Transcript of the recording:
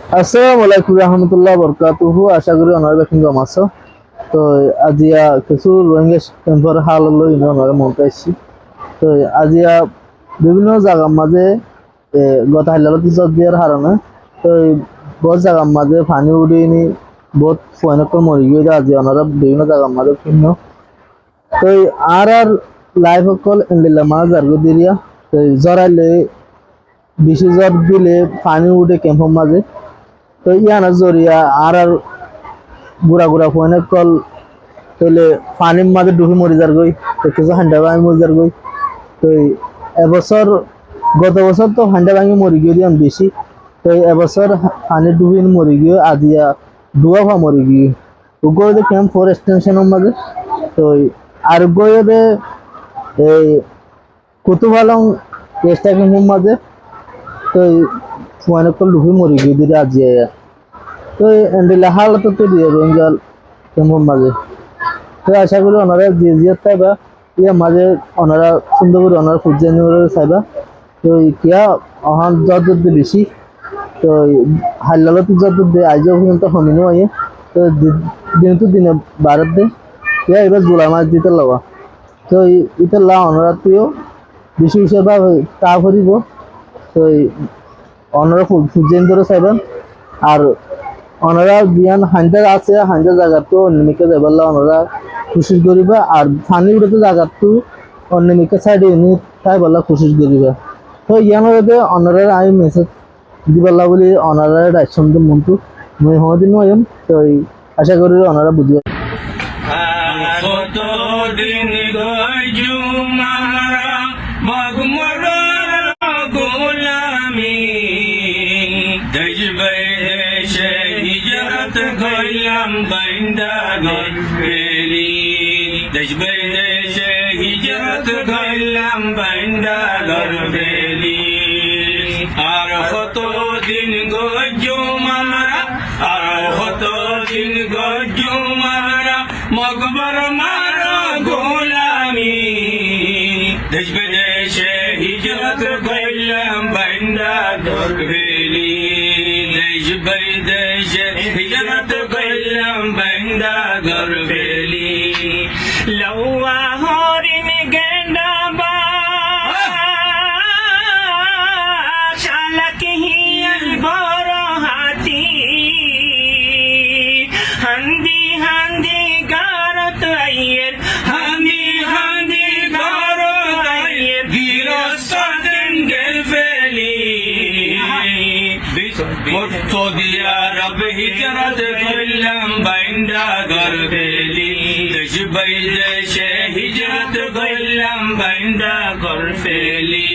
আসসালামু আলাইকুম রহমতুল্লাহ বরকাতুহু। আশা করি অনার বেকিং কম আছো। তো আজিয়া কিছু রোহিঙ্গা ক্যাম্পর হাল লই অনার মনতে আসছি। তো আজিয়া বিভিন্ন জায়গার মাঝে গত হাইলালত ইজ্জত দিয়ার কারণে তো বহুত জায়গার মাঝে পানি উড়িনি বহুত ফয়নক মরি গিয়ে আজি অনারা বিভিন্ন জায়গার মাঝে ভিন্ন তো আর লাইফ কল এন্ডিলা মাছ আর দিরিয়া তো জরাইলে বেশি জ্বর দিলে পানি উঠে ক্যাম্পের মাঝে তো ইয়ানা জরিয়া আর গুড়া গুড়া ফোনে কল তাহলে পানির মাঝে ডুবে মরি যার গই তো কিছু হান্ডা ভাঙি মরি যার গই তো এবছর গত বছর তো হান্ডা ভাঙি মরি গিয়ে দিয়াম বেশি তো এবছর পানি ডুবে মরি গিয়ে আজিয়া ডুয়া ভা মরি গিয়ে গয়ে ক্যাম্প ফর এক্সটেনশনের মাঝে তো আর গয়ে এই কুতুবালং চেষ্টা ক্যাম্পের মাঝে তো ফোনে কল ডুবে মরি গিয়ে দিয়ে আজিয়া তো এন্ডিলা হালত তো দিয়ে রোহিঙ্গা ক্যাম্পের মাঝে তো আশা করি ওনারা যে চাইবা ইয়া মাঝে ওনারা সুন্দর করে ওনারা খুঁজে নিয়ে চাইবা তো কিয়া অহান যত বেশি তো হাইলালত যত আইজ পর্যন্ত হমিনো আইয়ে তো দিনতো দিনে বারত দে ইয়া এবার জুলাই মাস দিতে লওয়া তো ইতে লা ওনারা তুইও বেশি হিসেবে তা করিব তো ওনারা খুঁজে ধরে চাইবেন আর ওনারা বিয়ান হাঞ্জা আছে হাঞ্জা জায়গাতো অন্যমিকে যাবার ওনারা কোশিশ করিবা আর পানি উঠতে জায়গাতো অন্যমিকে সাইডে এনে তাই বলা কোশিশ করিবা তো ইয়ানোর ওনারা আমি মেসেজ দিবাল্লা বলি ওনারা রাইসন মনটু মই হদিন নয়ম তো আশা করি ওনারা বুঝিবা কতদিন গজুমারা মগমরা গোলামি দেশবে দেশে হিজরত গইলাম বাইন্দা গরফেলি দেশবে দেশে হিজরত গইলাম বাইন্দা গরফেলি আর কতদিন গজুমারা আর কতদিন গজুমারা মগবর মারা গোলামি দেশ বিদেশে হিজরত কইলাম বাইন্দা গরফেলি দেশ বিদেশে হিজরত কইলাম বাইন্দা গরফেলি লওয়া হরিণ গেন্দা বা শালাক হিয়াল বড় হাতি হান্দি হান্দি গারত আইয়ের হান্দি হান্দি গারত আইয়ের গিরসতেন গেল ফেলি মত দিয়া রব হিজরত কইলাম বাইন্দা গর ফেলি দেশ বিদেশে হিজরত কইলাম বাইন্দা গর ফেলি